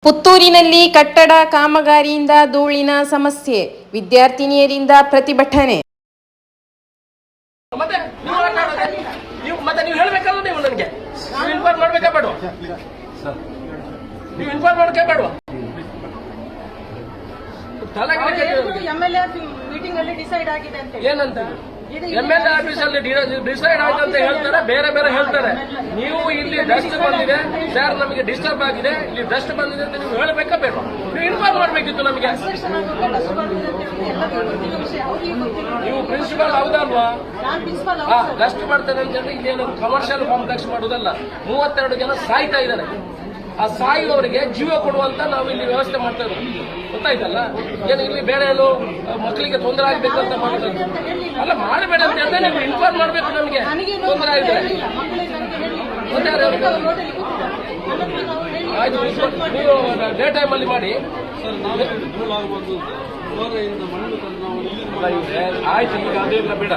ಪುತ್ತೂರಿನಲ್ಲಿ ಕಟ್ಟಡ ಕಾಮಗಾರಿಯಿಂದ ಧೂಳಿನ ಸಮಸ್ಯೆ, ವಿದ್ಯಾರ್ಥಿನಿಯರಿಂದ ಪ್ರತಿಭಟನೆ. ನೀವು ಹೇಳಬೇಕಲ್ಲ, ನೀವು ನನಗೆ ಇನ್ಫಾರ್ಮ್ ಮಾಡ್ಬೇಕಾ ಬೇಡವಾ? ನೀವು ಇನ್ಫಾರ್ಮ್ ಮಾಡಕ್ಕೆ ಬೇಡವಾ? ಎಂಎಲ್ಎ ಮೀಟಿಂಗ್ ಅಲ್ಲಿ ಡಿಸೈಡ್ ಆಗಿದೆ ಅಂತ ಏನಂತ ಎಂಎಲ್ಎ ಆಫೀಸ್ ಅಲ್ಲಿ ಡಿಸೈಡ್ ಆಯ್ತು ಅಂತ ಹೇಳ್ತಾರೆ, ಬೇರೆ ಬೇರೆ ಹೇಳ್ತಾರೆ. ನೀವು ಇಲ್ಲಿ ಡಸ್ಟ್ ಬಂದಿದೆ ಸರ್, ನಮಗೆ ಡಿಸ್ಟರ್ಬ್ ಆಗಿದೆ, ಇಲ್ಲಿ ಡಸ್ಟ್ ಬಂದಿದೆ ಅಂತ ನೀವು ಹೇಳಬೇಕಾ ಬೇಡ? ನೀವು ಇನ್ಫಾರ್ಮ್ ಮಾಡಬೇಕಿತ್ತು ನಮಗೆ. ನೀವು ಪ್ರಿನ್ಸಿಪಾಲ್ ಹೌದಲ್ವಾ? ಡಸ್ಟ್ ಮಾಡ್ತಾರೆ ಅಂತ ಹೇಳಿ ಇಲ್ಲಿ ಏನಾದ್ರು ಕಮರ್ಷಿಯಲ್ ಕಾಂಪ್ಲೆಕ್ಸ್ ಮಾಡುವುದಲ್ಲ. 32 ಜನ ಸಾಯ್ತಾ ಇದ್ದಾರೆ. ಆ ಸಾಯುವವರಿಗೆ ಜೀವ ಕೊಡುವಂತ ನಾವು ಇಲ್ಲಿ ವ್ಯವಸ್ಥೆ ಮಾಡ್ತಾ ಇರೋದು, ಗೊತ್ತಾಯ್ತಲ್ಲ? ಏನು ಇಲ್ಲಿ ಬೇರೆ ಏನು ಮಕ್ಕಳಿಗೆ ತೊಂದರೆ ಆಗ್ಬೇಕಂತ ಮಾಡೋದು ಅಲ್ಲ, ಮಾಡಬೇಡ ಅಂತ ಹೇಳಿದ್ರೆ ನೀವು ಇನ್ಫಾರ್ಮ್ ಮಾಡಬೇಕು ನಮಗೆ. ತೊಂದರೆ ಆಗಿದೆ ಆಯ್ತು, ನೀವು ಡೇ ಟೈಮ್ ಅಲ್ಲಿ ಮಾಡಿ. ಆಯ್ತು, ಈಗ ಅದೇಲ್ಲ ಬೇಡ.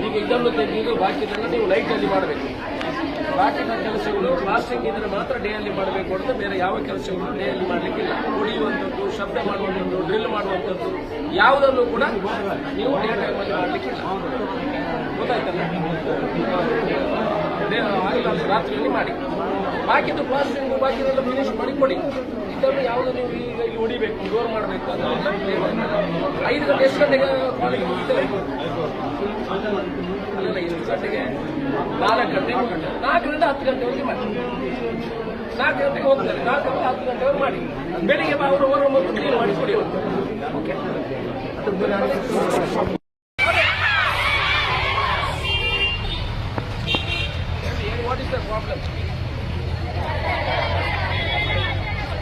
ಈಗ ಇದನ್ನು ತೆಗೆದು ಬಾಕಿದೆಲ್ಲ ನೀವು ನೈಟ್ ಅಲ್ಲಿ ಮಾಡಬೇಕು. ಬಾಕಿನ ಕೆಲಸಗಳು ಪ್ಲಾಸ್ಟಿಕ್ ಇದ್ರೆ ಮಾತ್ರ ಡೇ ಅಲ್ಲಿ ಮಾಡಬೇಕು ಅಂತ ಬೇರೆ ಯಾವ ಕೆಲಸಗಳು ಡೇ ಅಲ್ಲಿ ಮಾಡಲಿಕ್ಕಿಲ್ಲ. ಹೊಡೆಯುವಂಥದ್ದು, ಶಬ್ದ ಮಾಡುವಂಥದ್ದು, ಡ್ರಿಲ್ ಮಾಡುವಂಥದ್ದು ಯಾವುದನ್ನು ಕೂಡ ನೀವು ಡೇ ಟೈಮ್ ಅಲ್ಲಿ ಮಾಡಲಿಕ್ಕಿಲ್ಲ, ಗೊತ್ತಾಯ್ತಲ್ಲ? ರಾತ್ರಿಯಲ್ಲಿ ಮಾಡಿ. ಬಾಕಿದ್ದು ಪ್ಲಾಸ್ಟಿಕ್ ಬಾಕಿದೆಲ್ಲ ಫಿನಿಶ್ ಮಾಡಿ ಕೊಡಿ. ಇದನ್ನು ಯಾವುದು ನೀವು ಈಗ ಇಲ್ಲಿ ಹೊಡಿಬೇಕು, ಡೋರ್ ಮಾಡಬೇಕು ಅದೆಲ್ಲ 5 ಗಂಟೆ ಎಷ್ಟು ಗಂಟೆಗೆ ಕಾಲೇಜ್ ಮುಗಿಸ್ತೇವೆ? ಅಲ್ಲೆಲ್ಲ ಎಷ್ಟು ಗಂಟೆಗೆ? 4 ಗಂಟೆ 4 ಗಂಟೆ 10 ಗಂಟೆವರೆಗೆ ಮಾಡಿ. 4 ಗಂಟೆಗೆ ಹೋಗ್ತಾರೆ, 4 ಗಂಟೆ 10 ಗಂಟೆವರೆಗೆ ಮಾಡಿ. ಬೆಳಿಗ್ಗೆ ಅವರು ಮೊದಲು ಕ್ಲೀನ್ ಮಾಡಿ ಕೊಡಿ. Okay, what is the problem?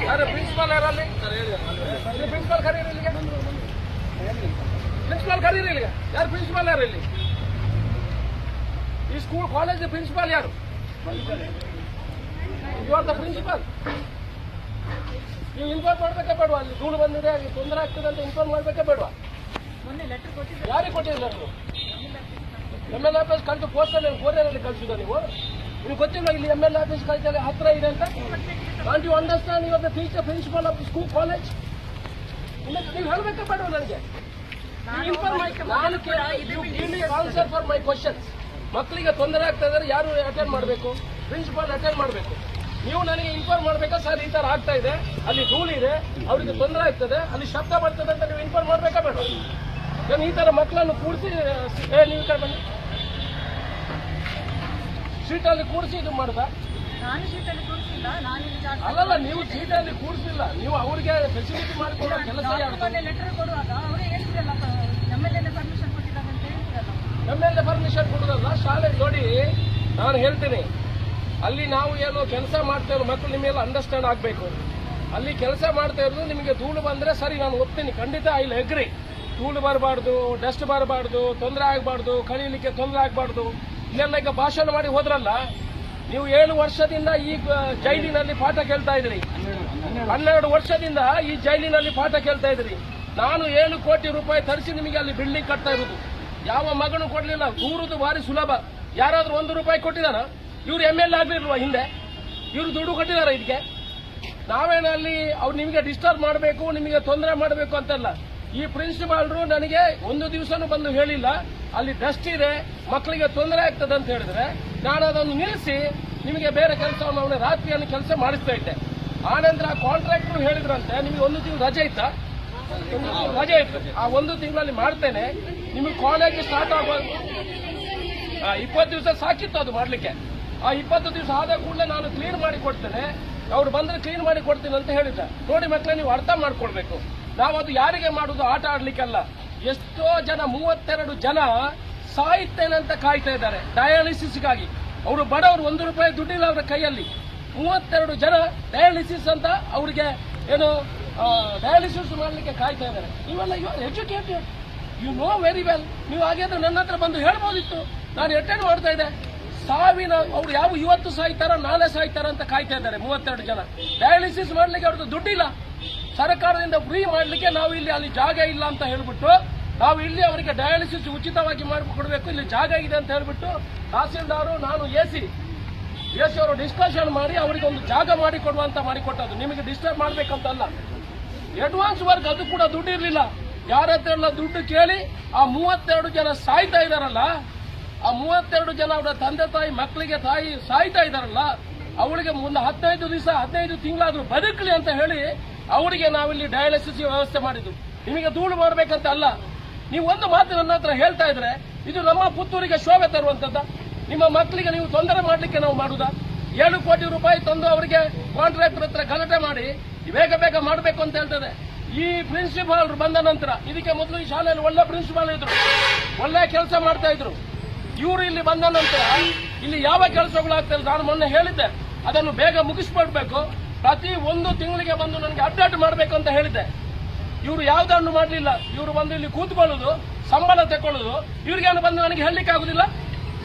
ಯಾರು ಪ್ರಿನ್ಸಿಪಾಲ್? ಯಾರಲ್ಲಿ ಪ್ರಿನ್ಸಿಪಾಲ್ ಕರೀರಿ ಇಲ್ಲಿಗೆ. ಪ್ರಿನ್ಸಿಪಾಲ್ ಕರೀರಿ ಇಲ್ಲಿಗೆ. ಯಾರು ಪ್ರಿನ್ಸಿಪಾಲ್? ಯಾರು ಇಲ್ಲಿ ಈ ಸ್ಕೂಲ್ ಕಾಲೇಜ್ ಪ್ರಿನ್ಸಿಪಾಲ್ ಯಾರು? You are the principal. ನೀವು ಇನ್ಫಾರ್ಮ್ ಮಾಡ್ಬೇಕಾ ಬೇಡವಾ? ಅಲ್ಲಿ ಧೂಳು ಬಂದಿದೆ, ಅಲ್ಲಿ ತೊಂದರೆ ಆಗ್ತದೆ ಅಂತ ಇನ್ಫಾರ್ಮ್ ಮಾಡ್ಬೇಕಾ ಬೇಡವಾ? ಯಾರಿಗೆ ಕೊಟ್ಟಿಲ್ಲ ನೀವು? ಎಂಎಲ್ಎ ಆಫೀಸ್ ಕಳಿಸು ಪೋಸ್ಟಲ್ಲಿ ಕೋರಿಯರಲ್ಲಿ ಕಳಿಸಿದ ನೀವು? ನಿಮ್ಗೆ ಗೊತ್ತಿಲ್ಲ ಇಲ್ಲಿ ಎಂಎಲ್ಎ ಆಫೀಸ್ ಕಳಿಸಲ್ಲಿ ಹತ್ರ ಇದೆ ಅಂತ? Not you understand your the teacher principal of school college? ನೀವು ಹೇಳಬೇಕಾ ಬೇಡವಾ ನನಗೆ? Answer for my questions. ಮಕ್ಕಳಿಗೆ ತೊಂದರೆ ಆಗ್ತಾ ಇದ್ದಾರೆ, ಯಾರು ಅಟೆಂಡ್ ಮಾಡಬೇಕು? ಪ್ರಿನ್ಸಿಪಾಲ್ ಅಟೆಂಡ್ ಮಾಡಬೇಕು. ನೀವು ನನಗೆ ಇನ್ಫಾರ್ಮ್ ಮಾಡಬೇಕಾ? ಸರ್ ಈ ತರ ಆಗ್ತಾ ಇದೆ, ಅಲ್ಲಿ ಧೂಳು ಇದೆ, ಅವರಿಗೆ ತೊಂದರೆ ಆಗ್ತದೆ, ಅಲ್ಲಿ ಶಬ್ದ ಬರ್ತದೆ ಅಂತ ನೀವು ಇನ್ಫಾರ್ಮ್ ಮಾಡಬೇಕಾ ಬೇಡ? ನಾನು ಈ ತರ ಮಕ್ಕಳನ್ನು ಕೂಡಿಸಿ ನೀವು ಈ ಕಡೆ ಬನ್ನಿ, ಸೀಟಲ್ಲಿ ಕೂಡಿಸಿ ಇದು ಮಾಡುದ? ಅಲ್ಲಲ್ಲ, ನೀವು ಸೀಟಲ್ಲಿ ಕೂಡಿಸಿಲ್ಲ, ನೀವು ಅವ್ರಿಗೆ ಫೆಸಿಲಿಟಿ ಮಾಡಿಕೊಡೋ ಕೆಲಸ ಯಾರು? ಎಂಎಲ್ಎ ಪರ್ಮಿಷನ್ ಕೊಡೋದಲ್ಲ, ಶಾಲೆ ನೋಡಿ. ನಾನು ಹೇಳ್ತೀನಿ, ಅಲ್ಲಿ ನಾವು ಏನು ಕೆಲಸ ಮಾಡ್ತಾ ಇರೋ ಮಕ್ಕಳು ನಿಮಗೆಲ್ಲ ಅಂಡರ್ಸ್ಟ್ಯಾಂಡ್ ಆಗಬೇಕು. ಅಲ್ಲಿ ಕೆಲಸ ಮಾಡ್ತಾ ಇರೋದು ನಿಮಗೆ ಧೂಳು ಬಂದ್ರೆ ಸರಿ, ನಾನು ಒಪ್ತೀನಿ, ಖಂಡಿತ ಐ ವಿಲ್ ಅಗ್ರಿ. ಧೂಳು ಬರಬಾರ್ದು, ಡಸ್ಟ್ ಬರಬಾರ್ದು, ತೊಂದರೆ ಆಗಬಾರ್ದು, ಕಳೀಲಿಕ್ಕೆ ತೊಂದರೆ ಆಗಬಾರ್ದು. ಇಲ್ಲೆಲ್ಲ ಈಗ ಭಾಷಣ ಮಾಡಿ ಹೋದ್ರಲ್ಲ, ನೀವು 7 ವರ್ಷದಿಂದ ಈ ಜೈಲಿನಲ್ಲಿ ಪಾಠ ಕೇಳ್ತಾ ಇದ್ರಿ. 12 ವರ್ಷದಿಂದ ಈ ಜೈಲಿನಲ್ಲಿ ಪಾಠ ಕೇಳ್ತಾ ಇದ್ರಿ. ನಾನು 7 ಕೋಟಿ ರೂಪಾಯಿ ತರಿಸಿ ನಿಮಗೆ ಅಲ್ಲಿ ಬಿಲ್ಡಿಂಗ್ ಕಟ್ತಾ ಇರೋದು. ಯಾವ ಮಗನು ಕೊಡ್ಲಿಲ್ಲ. ದೂರುದು ಭಾರಿ ಸುಲಭ. ಯಾರಾದ್ರೂ 1 ರೂಪಾಯಿ ಕೊಟ್ಟಿದಾರ? ಇವ್ರು ಎಂಎಲ್ಎ ಆಗಿರ್ಲ್ವಾ ಹಿಂದೆ? ಇವ್ರು ದುಡ್ಡು ಕೊಟ್ಟಿದಾರ ಇದಕ್ಕೆ? ನಾವೇನಲ್ಲಿ ಅವ್ರು ನಿಮಗೆ ಡಿಸ್ಟರ್ಬ್ ಮಾಡಬೇಕು, ನಿಮಗೆ ತೊಂದರೆ ಮಾಡಬೇಕು ಅಂತಲ್ಲ. ಈ ಪ್ರಿನ್ಸಿಪಾಲ್ರು ನನಗೆ ಒಂದು ದಿವಸನೂ ಬಂದು ಹೇಳಿಲ್ಲ ಅಲ್ಲಿ ಡಸ್ಟ್ ಇದೆ, ಮಕ್ಕಳಿಗೆ ತೊಂದರೆ ಆಗ್ತದೆ ಅಂತ ಹೇಳಿದ್ರೆ ನಾನು ಅದನ್ನು ನಿಲ್ಲಿಸಿ ನಿಮಗೆ ಬೇರೆ ಕೆಲಸವನ್ನು ಅವನ ರಾತ್ರಿಯನ್ನು ಕೆಲಸ ಮಾಡಿಸ್ತಾ ಇದ್ದೆ. ಆನಂತರ ಕಾಂಟ್ರಾಕ್ಟರ್ ಹೇಳಿದ್ರಂತೆ ನಿಮಗೆ 1 ತಿಂಗಳು ರಜೆ ಇತ್ತಾ? ರಜೆ ಇತ್ತು. ಆ 1 ತಿಂಗಳಲ್ಲಿ ಮಾಡ್ತೇನೆ, ನಿಮಗೆ ಕಾಲೇಜ್ ಸ್ಟಾರ್ಟ್ ಆಗುವ 20 ದಿವಸ ಸಾಕಿತ್ತು ಅದು ಮಾಡ್ಲಿಕ್ಕೆ. ಆ 20 ದಿವಸ ಆದ ಕೂಡಲೇ ನಾನು ಕ್ಲೀನ್ ಮಾಡಿ ಕೊಡ್ತೇನೆ, ಅವ್ರು ಬಂದ್ರೆ ಕ್ಲೀನ್ ಮಾಡಿ ಕೊಡ್ತೀನಿ ಅಂತ ಹೇಳಿದ್ದ. ನೋಡಿ ಮಕ್ಕಳೇ, ನೀವು ಅರ್ಥ ಮಾಡ್ಕೊಳ್ಬೇಕು. ನಾವು ಅದು ಯಾರಿಗೆ ಮಾಡುದು? ಆಟ ಆಡ್ಲಿಕ್ಕೆಲ್ಲ. ಎಷ್ಟೋ ಜನ 32 ಜನ ಸಾಯ್ತೇನೆ ಅಂತ ಕಾಯ್ತಾ ಇದ್ದಾರೆ ಡಯಾಲಿಸಿಸ್ಗಾಗಿ. ಅವರು ಬಡವರು, 1 ರೂಪಾಯಿ ದುಡ್ಡಿಲ್ಲ ಅವರ ಕೈಯಲ್ಲಿ. 32 ಜನ ಡಯಾಲಿಸಿಸ್ ಅಂತ ಅವರಿಗೆ ಏನು ಡಯಾಲಿಸಿಸ್ ಮಾಡಲಿಕ್ಕೆ ಕಾಯ್ತಾ ಇದ್ದಾರೆ. ನೀವೆಲ್ಲ you are educated, you know very well. ನೀವು ಹಾಗಾದ್ರೆ ನನ್ನ ಹತ್ರ ಬಂದು ಹೇಳ್ಬೋದಿತ್ತು, ನಾನು ಅಟೆಂಡ್ ಮಾಡ್ತಾ ಇದ್ದೆ. ಸಾವಿನ ಅವ್ರು ಯಾವ ಇವತ್ತು ಸಾಯ್ತಾರ, ನಾಳೆ ಸಾಯ್ತಾರ ಅಂತ ಕಾಯ್ತಾ ಇದ್ದಾರೆ 32 ಜನ. ಡಯಾಲಿಸಿಸ್ ಮಾಡ್ಲಿಕ್ಕೆ ಅವ್ರದ್ದು ದುಡ್ಡಿಲ್ಲ. ಸರ್ಕಾರದಿಂದ ಫ್ರೀ ಮಾಡ್ಲಿಕ್ಕೆ ನಾವು ಇಲ್ಲಿ ಅಲ್ಲಿ ಜಾಗ ಇಲ್ಲ ಅಂತ ಹೇಳ್ಬಿಟ್ಟು ನಾವು ಇಲ್ಲಿ ಅವರಿಗೆ ಡಯಾಲಿಸಿಸ್ ಉಚಿತವಾಗಿ ಮಾಡಿಕೊಡ್ಬೇಕು, ಇಲ್ಲಿ ಜಾಗ ಇದೆ ಅಂತ ಹೇಳ್ಬಿಟ್ಟು ತಹಸೀಲ್ದಾರು, ನಾನು ಎಸಿ ಎಸ್ ಅವರು ಡಿಸ್ಕಷನ್ ಮಾಡಿ ಅವರಿಗೆ ಒಂದು ಜಾಗ ಮಾಡಿ ಕೊಡುವಂತ ಮಾಡಿಕೊಟ್ಟದ್ದು. ನಿಮಗೆ ಡಿಸ್ಟರ್ಬ್ ಮಾಡ್ಬೇಕಂತಲ್ಲ. ಅಡ್ವಾನ್ಸ್ ವರ್ಕ್ ಅದು ಕೂಡ ದುಡ್ಡು ಇರಲಿಲ್ಲ. ಯಾರ ಹತ್ರ ಎಲ್ಲ ದುಡ್ಡು ಕೇಳಿ ಆ 32 ಜನ ಸಾಯ್ತಾ ಇದಾರಲ್ಲ, ಆ 32 ಜನ ಅವರ ತಂದೆ ತಾಯಿ ಮಕ್ಕಳಿಗೆ ತಾಯಿ ಸಾಯ್ತಾ ಇದಾರಲ್ಲ, ಅವಳಿಗೆ ಮುಂದೆ 15 ದಿವಸ 15 ತಿಂಗಳಾದ್ರೂ ಬದುಕಲಿ ಅಂತ ಹೇಳಿ ಅವರಿಗೆ ನಾವಿಲ್ಲಿ ಡಯಾಲಿಸಿಸ್ ವ್ಯವಸ್ಥೆ ಮಾಡಿದ್ದು. ನಿಮಗೆ ಧೂಳು ಮಾಡಬೇಕಂತ ಅಲ್ಲ. ನೀವು ಒಂದು ಮಾತು ನನ್ನ ಹತ್ರ ಹೇಳ್ತಾ ಇದ್ರೆ ಇದು ನಮ್ಮ ಪುತ್ತೂರಿಗೆ ಶೋಭೆ ತರುವಂತದ್ದ. ನಿಮ್ಮ ಮಕ್ಕಳಿಗೆ ನೀವು ತೊಂದರೆ ಮಾಡಲಿಕ್ಕೆ ನಾವು ಮಾಡುದಾ? 7 ಕೋಟಿ ರೂಪಾಯಿ ತಂದು ಅವರಿಗೆ ಕಾಂಟ್ರಾಕ್ಟರ್ ಹತ್ರ ಗಲಾಟೆ ಮಾಡಿ ಬೇಗ ಬೇಗ ಮಾಡಬೇಕು ಅಂತ ಹೇಳ್ತದೆ. ಈ ಪ್ರಿನ್ಸಿಪಾಲ್ ಬಂದ ನಂತರ, ಇದಕ್ಕೆ ಮೊದಲು ಈ ಶಾಲೆಯಲ್ಲಿ ಒಳ್ಳೆ ಪ್ರಿನ್ಸಿಪಾಲ್ ಇದ್ರು, ಒಳ್ಳೆ ಕೆಲಸ ಮಾಡ್ತಾ ಇದ್ರು. ಇವರು ಇಲ್ಲಿ ಬಂದ ನಂತರ ಇಲ್ಲಿ ಯಾವ ಕೆಲಸಗಳಾಗ್ತದೆ ನಾನು ಮೊನ್ನೆ ಹೇಳಿದ್ದೆ, ಅದನ್ನು ಬೇಗ ಮುಗಿಸ್ಕೊಡ್ಬೇಕು. ಪ್ರತಿ 1 ತಿಂಗಳಿಗೆ ಬಂದು ನನಗೆ ಅಪ್ಡೇಟ್ ಮಾಡಬೇಕು ಅಂತ ಹೇಳಿದ್ದೆ. ಇವರು ಯಾವುದನ್ನು ಮಾಡಲಿಲ್ಲ. ಇವರು ಬಂದು ಇಲ್ಲಿ ಕೂತ್ಕೊಳ್ಳೋದು, ಸಂಬಳ ತಗೊಳ್ಳೋದು. ಇವ್ರಿಗೇನು ಬಂದು ನನಗೆ ಹೇಳಲಿಕ್ಕೆ ಆಗುದಿಲ್ಲ.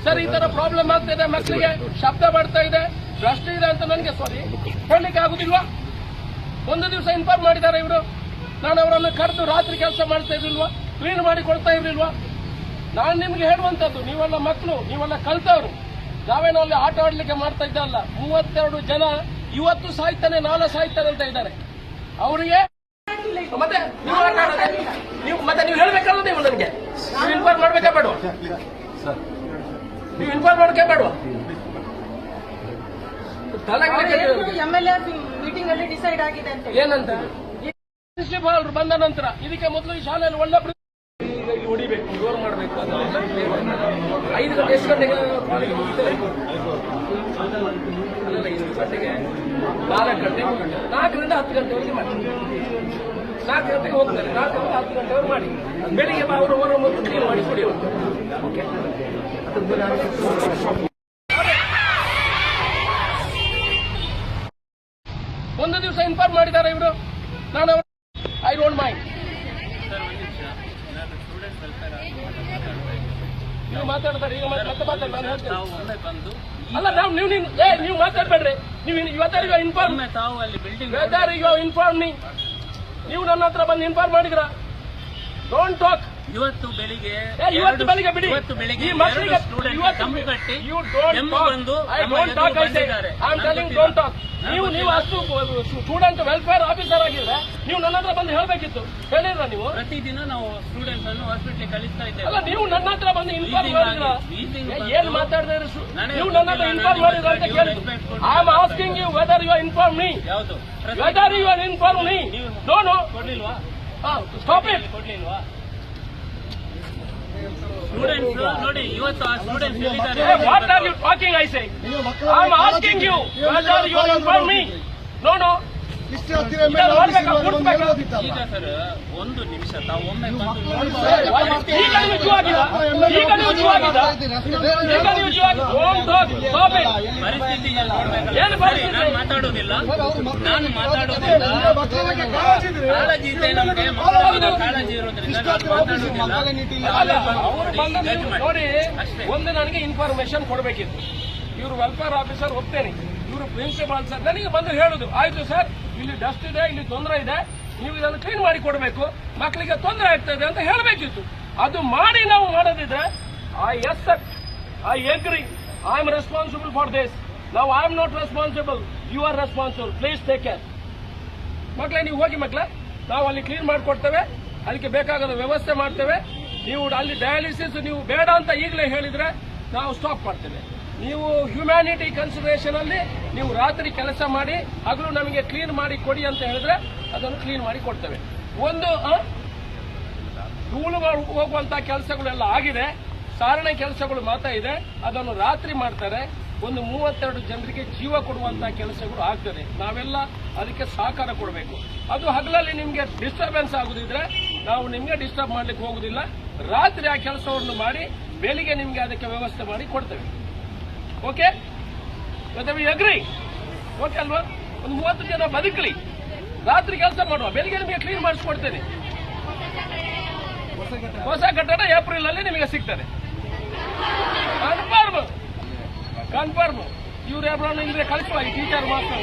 ಸರ್ ಈ ತರ ಪ್ರಾಬ್ಲಮ್ ಆಗ್ತಾ ಇದೆ, ಮಕ್ಕಳಿಗೆ ಶಬ್ದ ಬರ್ತಾ ಇದೆ, ಭ್ರಷ್ಟ ಇದೆ ಅಂತ ನನಗೆ ಹೇಳಲಿಕ್ಕೆ ಆಗುದಿಲ್ವಾ? ಒಂದು ದಿವಸ ಇನ್ಫಾರ್ಮ್ ಮಾಡಿದ್ದಾರೆ ಇವರು. ನಾನು ಅವರನ್ನು ಕರೆದು ರಾತ್ರಿ ಕೆಲಸ ಮಾಡ್ತಾ ಇರ್ಲಿಲ್ವಾ? ಕ್ಲೀನ್ ಮಾಡಿ ಕೊಡ್ತಾ ಇರ್ಲಿಲ್ವಾ? ನಾನು ನಿಮ್ಗೆ ಹೇಳುವಂತದ್ದು, ನೀವೆಲ್ಲ ಮಕ್ಕಳು, ನೀವೆಲ್ಲ ಕಲ್ತವ್ರು. ನಾವೇನೋ ಅಲ್ಲಿ ಆಟ ಆಡ್ಲಿಕ್ಕೆ ಮಾಡ್ತಾ ಇದ್ದಲ್ಲ. 32 ಜನ ಇವತ್ತು ಸಾಯ್ತಾನೆ, ನಾಳೆ ಸಾಯ್ತಾನೆ ಅಂತ ಇದ್ದಾರೆ. ಅವರಿಗೆ ಮತ್ತೆ ನೀವು ಆಟ ಆಡೋದೇ? ನೀವು ಹೇಳ್ಬೇಕಲ್ಲ, ನೀವು ನನಗೆ ನೀವು ಇನ್ಫಾರ್ಮ್ ಮಾಡ್ಬೇಕಾ ಬೇಡವಾ? ನೀವು ಇನ್ಫಾರ್ಮ್ ಮಾಡೋಕೆ ಬೇಡವಾ? MLA ಮೀಟಿಂಗ್ ಅಲ್ಲಿ ಡಿಸೈಡ್ ಆಗಿದೆ ಅಂತ ಏನಂತ ಪ್ರಿನ್ಸಿಪಾಲ್ ಬಂದ ನಂತರ, ಇದಕ್ಕೆ ಮೊದಲು ಈ ಶಾಲೆಯಲ್ಲಿ ಒಳ್ಳೆ ಹೊಡಿಬೇಕು, ಜೋರು ಮಾಡಬೇಕು. 5 ಗಂಟೆ ಎಷ್ಟು ಗಂಟೆಗೆ ಕಾಲೇಜ್ ಮುಗಿತಾರೆ? 5 ಗಂಟೆಗೆ 4 ಗಂಟೆ 4ರಿಂದ 10 ಗಂಟೆವರೆಗೆ ಮಾಡಿ. 4 ಗಂಟೆಗೆ ಹೋಗ್ತಾರೆ, 4ರಿಂದ 10 ಗಂಟೆವರೆಗೆ ಮಾಡಿ. ಬೆಳಿಗ್ಗೆ ಅವರು ಮೊದಲು ಕ್ಲೀನ್ ಮಾಡಿ ಕುಡಿಯುವ. ಓಕೆ, ಒಂದು ದಿವಸ ಇನ್ಫಾರ್ಮ್ ಮಾಡಿದ್ದಾರೆ ಇವರು. ನಾನು ಐ ಡೋಂಟ್ ಮೈಂಡ್. ನೀವು ಮಾತಾಡ್ತಾರೆ ಈಗ ಮತ್ತೆ ಮಾತಾಡಿ, ನಾನು ಹೇಳ್ತೇನೆ. ಅಲ್ಲ ನಾವು ನೀವು ಮಾತಾಡ್ಬೇಡ್ರಿ. ನೀವು ಇವತ್ತರಿಗೂ ಇನ್ಫಾರ್ಮ್ ಇನ್ಫಾರ್ಮ್ ನೀವು ನನ್ನ ಹತ್ರ ಬಂದು ಇನ್ಫಾರ್ಮ್ ಮಾಡಿದ್ರ? Don't talk. ಇವತ್ತು ಬೆಳಿಗ್ಗೆ ಬಿಡಿ. ಈ ಮಕ್ಕಳಿಗೆ ನೀವು ಅಷ್ಟು ಸ್ಟೂಡೆಂಟ್ ವೆಲ್ಫೇರ್ ಆಫೀಸರ್ ಆಗಿದ್ರೆ ನೀವು ನನ್ನ ಹತ್ರ ಬಂದು ಹೇಳ್ಬೇಕಿತ್ತು. ಹೇಳಿದ್ರ ನೀವು? ಪ್ರತಿದಿನ ನಾವು ಸ್ಟೂಡೆಂಟ್ಸ್ ಅನ್ನು ಹಾಸ್ಪಿಟಲ್ ಕಳಿಸ್ತಾ ಇದ್ದೇವೆ. ಅಲ್ಲ, ನೀವು ನನ್ನ ಹತ್ರ ಬಂದು ಇನ್ಫಾರ್ಮ್ ಮಾಡಿದ್ರ? ಏನ್ ಮಾತಾಡಿದ್ರೆ ನೀವು ನನ್ನ ಹತ್ರ ಇನ್ಫಾರ್ಮ್ ಮಾಡಿದ್ರ ಅಂತ ಕೇಳಿದ್ರು. I am asking you whether you are inform me. ಯಾವುದು whether you are inform me? No ಕೊಡ್ಲಿಲ್ವಾ? Stop it. ಕೊಡ್ಲಿಲ್ವಾ? ಸ್ಟೂಡೆಂಟ್ಸ್ ನೋಡಿ, ಇವತ್ತು ಆ ಸ್ಟೂಡೆಂಟ್ಸ್ ಹೇಳಿದ್ದಾರೆ. What are you talking? I say I am asking you whether you are inform me. No ಈಗ sir 1 ನಿಮಿಷ ತಾವು ಒಮ್ಮೆ ಈಗ ನೀವು ಜೂ ಆಗಿದ ಪರಿಸ್ಥಿತಿ ಏನು ಪರಿಸ್ಥಿತಿ? ನಾನು ಮಾತಾಡೋದಿಲ್ಲ. ಕಾಳಜಿ ಇದೆ ನಮಗೆ, ಕಾಳಜಿ ಇರೋದ್ರಿಂದ ನಾನು ಮಾತಾಡೋದಿಲ್ಲ. ನೋಡಿ, ಒಂದು ನನಗೆ ಇನ್ಫಾರ್ಮೇಶನ್ ಕೊಡಬೇಕಿತ್ತು. ಇವರು ವೆಲ್ಫೇರ್ ಆಫೀಸರ್ ಹೋಗ್ತೇನೆ, ಇವರು ಪ್ರಿನ್ಸಿಪಾಲ್ ಸರ್ ನನಗೆ ಬಂದು ಹೇಳುದು, ಆಯ್ತು ಸರ್ ಇಲ್ಲಿ ಡಸ್ಟ್ ಇದೆ, ಇಲ್ಲಿ ತೊಂದರೆ ಇದೆ, ನೀವು ಇದನ್ನು ಕ್ಲೀನ್ ಮಾಡಿ ಕೊಡಬೇಕು, ಮಕ್ಕಳಿಗೆ ತೊಂದರೆ ಆಗ್ತದೆ ಅಂತ ಹೇಳಬೇಕಿತ್ತು. ಅದು ಮಾಡಿ ನಾವು ಮಾಡೋದಿದ್ರೆ yes sir, I agree, I am responsible for this. ನಾವು I am not responsible, you are responsible, please take care. ಮಕ್ಕಳೇ ನೀವು ಹೋಗಿ ಮಕ್ಕಳ, ನಾವು ಅಲ್ಲಿ ಕ್ಲೀನ್ ಮಾಡಿಕೊಡ್ತೇವೆ, ಅದಕ್ಕೆ ಬೇಕಾದ ವ್ಯವಸ್ಥೆ ಮಾಡ್ತೇವೆ. ನೀವು ಅಲ್ಲಿ ಡಯಾಲಿಸಿಸ್ ನೀವು ಬೇಡ ಅಂತ ಈಗಲೇ ಹೇಳಿದ್ರೆ ನಾವು ಸ್ಟಾಪ್ ಮಾಡ್ತೇವೆ. ನೀವು ಹ್ಯುಮ್ಯಾನಿಟಿ ಕನ್ಸಿಡರೇಷನ್ ಅಲ್ಲಿ ನೀವು ರಾತ್ರಿ ಕೆಲಸ ಮಾಡಿ ಹಗಲು ನಮಗೆ ಕ್ಲೀನ್ ಮಾಡಿ ಕೊಡಿ ಅಂತ ಹೇಳಿದ್ರೆ ಅದನ್ನು ಕ್ಲೀನ್ ಮಾಡಿ ಕೊಡ್ತೇವೆ. ಒಂದು ಧೂಳು ಹೋಗುವಂತ ಕೆಲಸಗಳೆಲ್ಲ ಆಗಿದೆ, ಸಾರಣೆ ಕೆಲಸಗಳು ಮಾತ್ರ ಇದೆ, ಅದನ್ನು ರಾತ್ರಿ ಮಾಡ್ತಾರೆ. ಒಂದು 32 ಜನರಿಗೆ ಜೀವ ಕೊಡುವಂತಹ ಕೆಲಸಗಳು ಆಗ್ತದೆ. ನಾವೆಲ್ಲ ಅದಕ್ಕೆ ಸಹಕಾರ ಕೊಡಬೇಕು. ಅದು ಹಗಲಲ್ಲಿ ನಿಮಗೆ ಡಿಸ್ಟರ್ಬೆನ್ಸ್ ಆಗುದಿದ್ರೆ ನಾವು ನಿಮಗೆ ಡಿಸ್ಟರ್ಬ್ ಮಾಡ್ಲಿಕ್ಕೆ ಹೋಗುದಿಲ್ಲ. ರಾತ್ರಿ ಆ ಕೆಲಸವನ್ನು ಮಾಡಿ ಬೆಳಿಗ್ಗೆ ನಿಮಗೆ ಅದಕ್ಕೆ ವ್ಯವಸ್ಥೆ ಮಾಡಿ ಕೊಡ್ತೇವೆ. ಓಕೆ, ಮತ್ತೆ ವಿ ಅಗ್ರಿ. ಓಕೆ ಅಲ್ವಾ? ಒಂದು 30 ಜನ ಬದುಕಲಿ, ರಾತ್ರಿ ಕೆಲಸ ಮಾಡುವ, ಬೆಳಿಗ್ಗೆ ನಿಮಗೆ ಕ್ಲೀನ್ ಮಾಡಿಸ್ಕೊಡ್ತೇನೆ. ಹೊಸ ಕಟ್ಟಡ ಏಪ್ರಿಲ್ ಅಲ್ಲಿ ನಿಮಗೆ ಸಿಗ್ತದೆ. ಕನ್ಫರ್ಮ್. ಇವ್ರು ಯಾರು ಇಲ್ಲದೆ ಕಳಿಸುವ ಈ ಟೀಚರ್ ಮಾಸ್ಟರ್.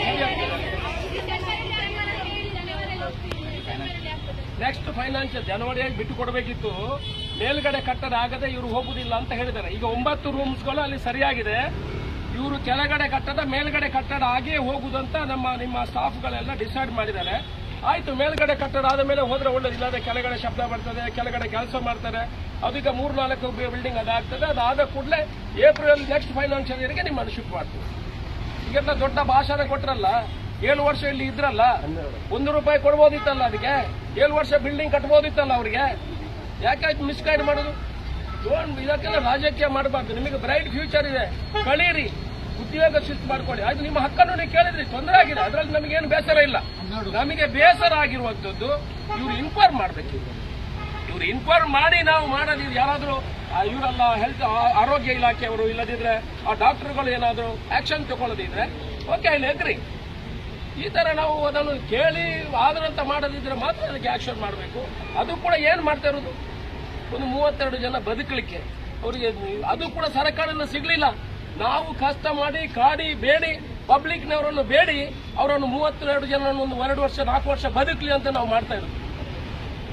ನೆಕ್ಸ್ಟ್ ಫೈನಾನ್ಷಿಯಲ್ ಜನವರಿಯಾಗಿ ಬಿಟ್ಟು ಕೊಡಬೇಕಿತ್ತು. ಮೇಲ್ಗಡೆ ಕಟ್ಟಡ ಆಗದೆ ಇವರು ಹೋಗುದಿಲ್ಲ ಅಂತ ಹೇಳಿದ್ದಾರೆ. ಈಗ 9 ರೂಮ್ಸ್ಗಳು ಅಲ್ಲಿ ಸರಿಯಾಗಿದೆ. ಇವರು ಕೆಳಗಡೆ ಕಟ್ಟಡ ಮೇಲ್ಗಡೆ ಕಟ್ಟಡ ಆಗಿಯೇ ಹೋಗುದಂತ ನಿಮ್ಮ ಸ್ಟಾಫ್ಗಳೆಲ್ಲ ಡಿಸೈಡ್ ಮಾಡಿದ್ದಾರೆ. ಆಯ್ತು, ಮೇಲ್ಗಡೆ ಕಟ್ಟಡ ಆದ ಮೇಲೆ ಹೋದ್ರೆ ಒಳ್ಳೇದಿಲ್ಲ, ಕೆಳಗಡೆ ಶಬ್ದ ಬರ್ತದೆ, ಕೆಳಗಡೆ ಕೆಲಸ ಮಾಡ್ತಾರೆ, ಅದೀಗ 3-4 ಬಿಲ್ಡಿಂಗ್ ಅದಾಗ್ತದೆ. ಅದಾದ ಕೂಡಲೇ ಏಪ್ರಿಲ್ ನೆಕ್ಸ್ಟ್ ಫೈನಾನ್ಷಿಯಲ್ ಇಯರ್ಗೆ ನಿಮ್ಮನ್ನು ಶಿಫ್ಟ್ ಮಾಡ್ತೀವಿ. ಈಗೆಲ್ಲ ದೊಡ್ಡ ಭಾಷಣ ಕೊಟ್ರಲ್ಲ, 7 ವರ್ಷ ಇಲ್ಲಿ ಇದ್ರಲ್ಲ, ₹1 ಕೊಡ್ಬೋದಿತ್ತಲ್ಲ, ಅದಕ್ಕೆ 7 ವರ್ಷ ಬಿಲ್ಡಿಂಗ್ ಕಟ್ಬೋದಿತ್ತಲ್ಲ ಅವರಿಗೆ. ಯಾಕಾಯ್ತು ಮಿಸ್ಗೈಡ್ ಮಾಡೋದು? ಇದಕ್ಕೆಲ್ಲ ರಾಜಕೀಯ ಮಾಡಬಾರ್ದು. ನಿಮಗೆ ಬ್ರೈಟ್ ಫ್ಯೂಚರ್ ಇದೆ, ಕಳೀರಿ, ಉದ್ಯೋಗ ಶಿಫ್ಟ್ ಮಾಡ್ಕೊಳ್ಳಿ. ಆಯ್ತು, ನಿಮ್ಮ ಹಕ್ಕನ್ನು ನೀವು ಕೇಳಿದ್ರಿ, ತೊಂದರೆ ಆಗಿದೆ, ಅದರಲ್ಲಿ ನಮಗೇನು ಬೇಸರ ಇಲ್ಲ. ನಮಗೆ ಬೇಸರ ಆಗಿರುವಂತದ್ದು ಇವ್ರು ಇನ್ಕ್ವೈರ್ ಮಾಡಬೇಕು. ಇವ್ರು ಇನ್ಕ್ವೈರ್ ಮಾಡಿ ನಾವು ಮಾಡೋದು ಯಾರಾದರೂ ಇವರೆಲ್ಲ ಹೆಲ್ತ್ ಆರೋಗ್ಯ ಇಲಾಖೆಯವರು ಇಲ್ಲದಿದ್ರೆ ಆ ಡಾಕ್ಟರ್ಗಳು ಏನಾದರೂ ಆಕ್ಷನ್ ತಗೊಳ್ಳೋದಿದ್ರೆ ಓಕೆ, ಇಲ್ಲಿ ಎಗ್ರಿ. ಈ ತರ ನಾವು ಅದನ್ನು ಕೇಳಿ ಆದ್ರಂತ ಮಾಡೋದಿದ್ರೆ ಮಾತ್ರ ಅದಕ್ಕೆ ಆಕ್ಷನ್ ಮಾಡಬೇಕು. ಅದು ಕೂಡ ಏನ್ ಮಾಡ್ತಾ ಇರೋದು, ಒಂದು 32 ಜನ ಬದುಕಲಿಕ್ಕೆ ಅವರಿಗೆ ಅದು ಕೂಡ ಸರ್ಕಾರದಿಂದ ಸಿಗ್ಲಿಲ್ಲ. ನಾವು ಕಷ್ಟ ಮಾಡಿ ಕಾಡಿ ಬೇಡಿ ಪಬ್ಲಿಕ್ನವರನ್ನು ಬೇಡಿ ಅವರನ್ನು 32 ಜನ ಒಂದು 2 ವರ್ಷ 4 ವರ್ಷ ಬದುಕಲಿ ಅಂತ ನಾವು ಮಾಡ್ತಾ ಇರೋದು.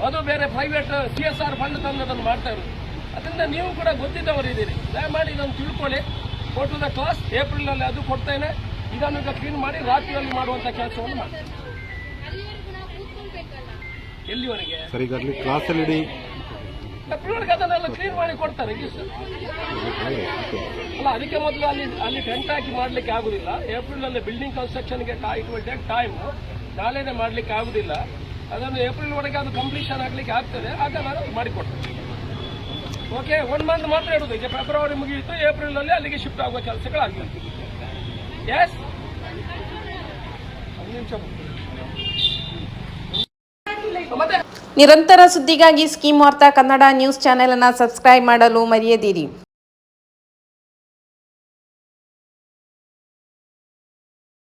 ಅದು ಬೇರೆ ಪ್ರೈವೇಟ್ CSR ಫಂಡ್ ತಂದದನ್ನು ಮಾಡ್ತಾ ಇರೋದು. ಅದರಿಂದ ನೀವು ಕೂಡ ಗೊತ್ತಿದ್ದವರಿದ್ದೀರಿ, ದಯಮಾಡಿ ಇದನ್ನು ತಿಳ್ಕೊಳ್ಳಿ. Go to the class, April ನಲ್ಲಿ ಅದು ಕೊಡ್ತೇನೆ. ಇದನ್ನು ಈಗ ಕ್ಲೀನ್ ಮಾಡಿ ರಾತ್ರಿಯಲ್ಲಿ ಮಾಡುವಂತ ಕೆಲಸವನ್ನು ಮಾಡ್ತೇನೆ. ಎಲ್ಲಿವರೆಗೆ ಏಪ್ರಿಲ್ ಅದನ್ನೆಲ್ಲ ಕ್ಲೀನ್ ಮಾಡಿ ಕೊಡ್ತಾರೆ ಅಲ್ಲ. ಅದಕ್ಕೆ ಮೊದಲು ಅಲ್ಲಿ ಟೆಂಟ್ ಹಾಕಿ ಮಾಡ್ಲಿಕ್ಕೆ ಆಗುದಿಲ್ಲ. ಏಪ್ರಿಲ್ ಅಲ್ಲಿ ಬಿಲ್ಡಿಂಗ್ ಕನ್ಸ್ಟ್ರಕ್ಷನ್ಗೆ ಇಟ್ ವಿಲ್ ಟೇಕ್ ಟೈಮ್. ನಾಳೆನೆ ಮಾಡ್ಲಿಕ್ಕೆ ಆಗುದಿಲ್ಲ. ಅದನ್ನು ಏಪ್ರಿಲ್ ಒಳಗೆ ಅದು ಕಂಪ್ಲೀಷನ್ ಆಗ್ಲಿಕ್ಕೆ ಆಗ್ತದೆ, ಆಗ ನಾನು ಮಾಡಿಕೊಡ್ತೇನೆ. ಓಕೆ, 1 ಮಂತ್ ಮಾತ್ರ ಇಡುದು. ಈಗ ಫೆಬ್ರವರಿ ಮುಗಿಯಿತು, ಏಪ್ರಿಲ್ ಅಲ್ಲಿ ಅಲ್ಲಿಗೆ ಶಿಫ್ಟ್ ಆಗುವ ಕೆಲಸಗಳಾಗಿವೆ. ಎಸ್, ನಿರಂತರ ಸುದ್ದಿಗಾಗಿ ಸ್ಕೀಮ್ ವಾರ್ತಾ ಕನ್ನಡ ನ್ಯೂಸ್ ಚಾನೆಲ್ ಅನ್ನು ಸಬ್ಸ್ಕ್ರೈಬ್ ಮಾಡಲು ಮರೆಯದಿರಿ.